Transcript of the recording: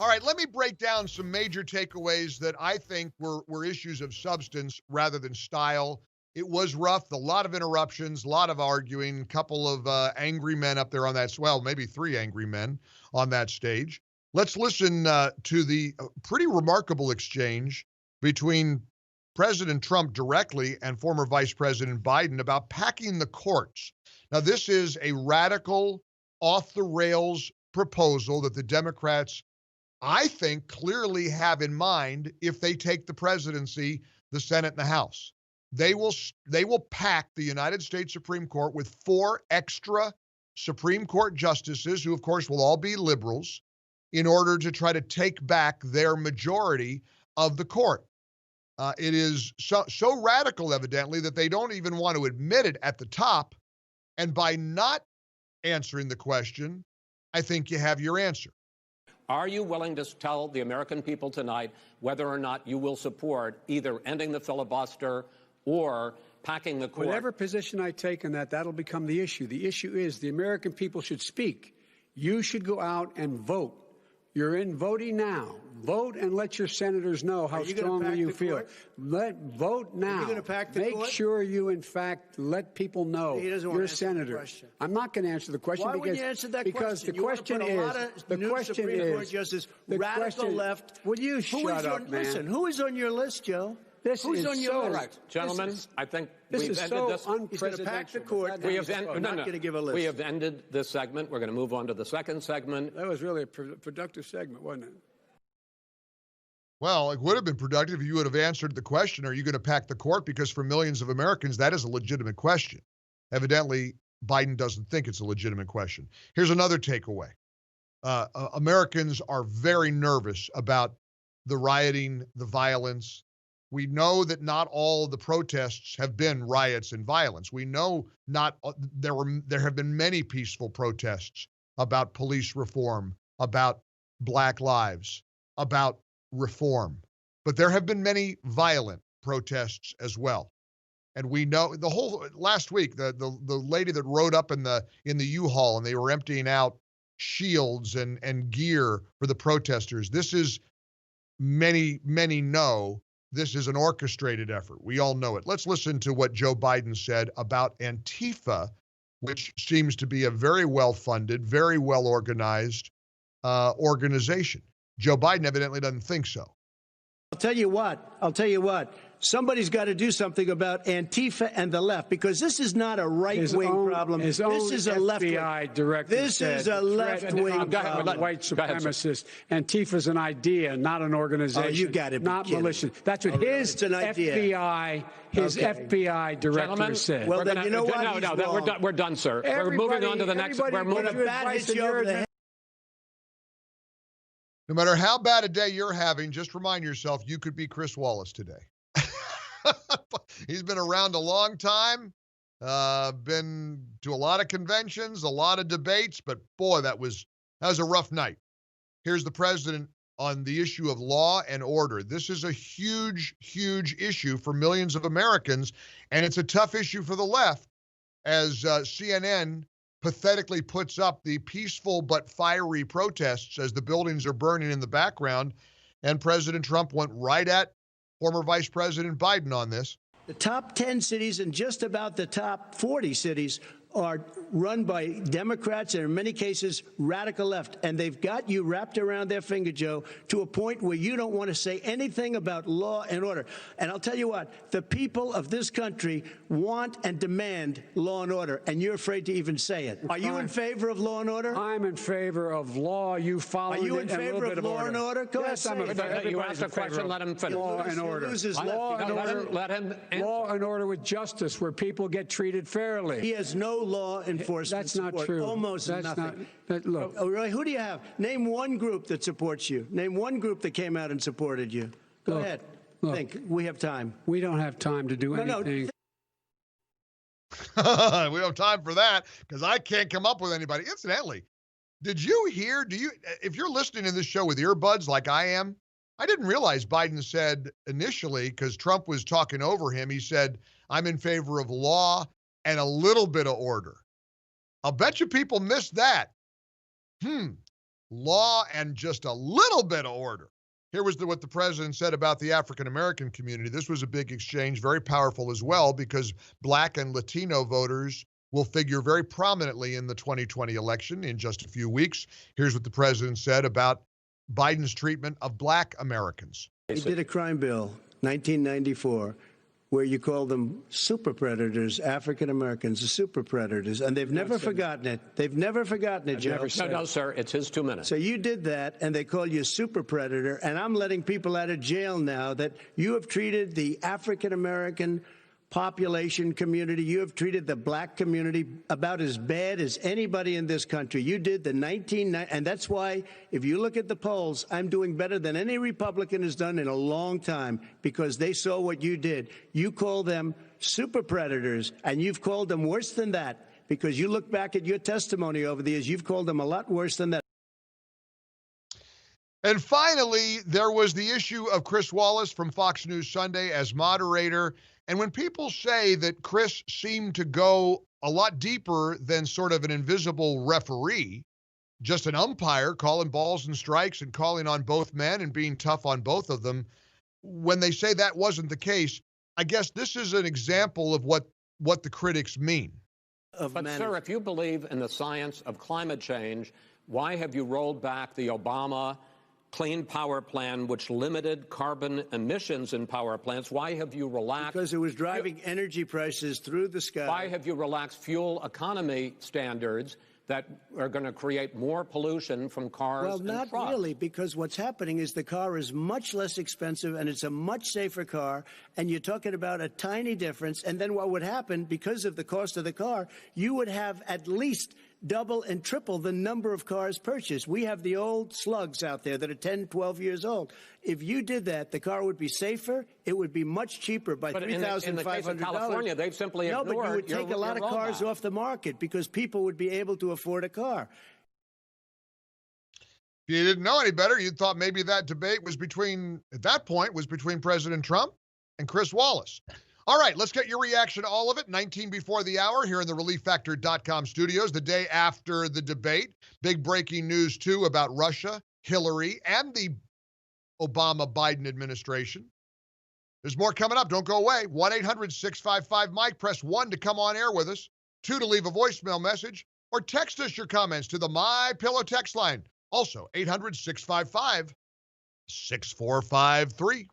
All right, let me break down some major takeaways that I think were issues of substance rather than style. It was rough, a lot of interruptions, a lot of arguing, a couple of angry men up there on that, well, maybe three angry men on that stage. Let's listen to the pretty remarkable exchange between President Trump directly and former Vice President Biden about packing the courts. Now, this is a radical, off-the-rails proposal that the Democrats, I think, clearly have in mind if they take the presidency, the Senate, and the House. They will pack the United States Supreme Court with 4 extra Supreme Court justices, who, of course, will all be liberals, in order to try to take back their majority of the court. It is so radical, evidently, that they don't even want to admit it at the top. And by not answering the question, I think you have your answer. Are you willing to tell the American people tonight whether or not you will support either ending the filibuster or packing the court? Whatever position I take on that, that'll become the issue. The issue is the American people should speak. You should go out and vote. You're in voting now. Vote and let your senators know how strongly you feel. Vote now. Are you going to pack the Make court? sure you, in fact, let people know He doesn't want you're to answer the senator. question. I'm not going to answer the question Why because wouldn't you answer that because question? the question You want to put is a lot of new Supreme Court justices, radical left. Will you shut up, man? Listen, who is on your list, Joe? This Who's is on your so list? Right. Gentlemen, I think This we've is ended so this. He's going to pack the unprecedented. court. We have, We're not going to give a list. we have ended this segment. We're going to move on to the second segment. That was really a productive segment, wasn't it? Well, it would have been productive if you would have answered the question, are you going to pack the court? Because for millions of Americans, that is a legitimate question. Evidently, Biden doesn't think it's a legitimate question. Here's another takeaway. Americans are very nervous about the rioting, the violence. We know that not all of the protests have been riots and violence. We know there have been many peaceful protests about police reform, about Black lives, about reform. But there have been many violent protests as well. And we know the whole last week, the lady that rode up in the U-Haul and they were emptying out shields and gear for the protesters. This is many know this is an orchestrated effort. We all know it. Let's listen to what Joe Biden said about Antifa, which seems to be a very well-funded, very well-organized organization. Joe Biden evidently doesn't think so. I'll tell you what. Somebody's got to do something about Antifa and the left, because this is not a right-wing problem. This is a left-wing. FBI director This is a left-wing problem. White supremacist. Antifa's an idea, not an organization. Oh, you gotta be not kidding. malicious. That's what his It's an idea. FBI director Gentlemen, said. Well, then you know what? We're done, sir. We're moving on to the next. We're moving. No matter how bad a day you're having, just remind yourself you could be Chris Wallace today. He's been around a long time, been to a lot of conventions, a lot of debates, but boy, that was a rough night. Here's the president on the issue of law and order. This is a huge, huge issue for millions of Americans, and it's a tough issue for the left, as CNN pathetically puts up the peaceful but fiery protests as the buildings are burning in the background, and President Trump went right at former Vice President Biden on this. The top 10 cities and just about the top 40 cities are run by Democrats and in many cases radical left, and they've got you wrapped around their finger, Joe, to a point where you don't want to say anything about law and order. And I'll tell you what, the people of this country want and demand law and order, and you're afraid to even say it. Are you in favor of law and order? I'm in favor of law. You follow. Are you in favor of law and order? Go yes, ahead. I'm in favor. You asked a question. Let him finish. Law and order. Law and order. Let him answer. Law and order with justice, where people get treated fairly. He has no law enforcement That's not support. true. Almost That's nothing. Look. Oh, really? Who do you have? Name one group that supports you. Name one group that came out and supported you. Go ahead. Think. We have time. We don't have time to do anything. We don't have time for that because I can't come up with anybody. Incidentally, did you hear, if you're listening to this show with earbuds like I am, I didn't realize Biden said initially, because Trump was talking over him, he said, I'm in favor of law and a little bit of order. I'll bet you people missed that. law and just a little bit of order. Here was what the president said about the African-American community. This was a big exchange, very powerful as well, because Black and Latino voters will figure very prominently in the 2020 election in just a few weeks. Here's what the president said about Biden's treatment of Black Americans. He did a crime bill, 1994, where you call them super predators, African Americans, the super predators, and they've never forgotten it. They've never forgotten it, Joe. No, sir, it's his 2 minutes. So you did that, and they call you a super predator, and I'm letting people out of jail now that you have treated the African American population community, you have treated the Black community about as bad as anybody in this country. You did the and that's why, if you look at the polls, I'm doing better than any Republican has done in a long time, because they saw what you did. You call them super predators, and you've called them worse than that, because you look back at your testimony over the years, you've called them a lot worse than that. And finally, there was the issue of Chris Wallace from Fox News Sunday as moderator. And when people say that Chris seemed to go a lot deeper than sort of an invisible referee, just an umpire calling balls and strikes and calling on both men and being tough on both of them, when they say that wasn't the case, I guess this is an example of what the critics mean. But, sir, if you believe in the science of climate change, why have you rolled back the Obama Clean Power Plan, which limited carbon emissions in power plants? Why have you relaxed? Because it was driving energy prices through the sky. Why have you relaxed fuel economy standards that are going to create more pollution from cars and trucks? Well, not really, because what's happening is the car is much less expensive and it's a much safer car, and you're talking about a tiny difference. And then what would happen, because of the cost of the car, you would have at least double and triple the number of cars purchased. We have the old slugs out there that are 10, 12 years old. If you did that, the car would be safer. It would be much cheaper by $3,500. In the case of California, they've simply ignored. No, but you would take a lot of cars off the market because people would be able to afford a car. If you didn't know any better, you thought maybe that debate was between President Trump and Chris Wallace. All right, let's get your reaction to all of it. 19 before the hour here in the ReliefFactor.com studios, the day after the debate. Big breaking news, too, about Russia, Hillary, and the Obama-Biden administration. There's more coming up. Don't go away. 1-800-655-MIKE. Press 1 to come on air with us, 2 to leave a voicemail message, or text us your comments to the My Pillow text line. Also, 800-655-6453.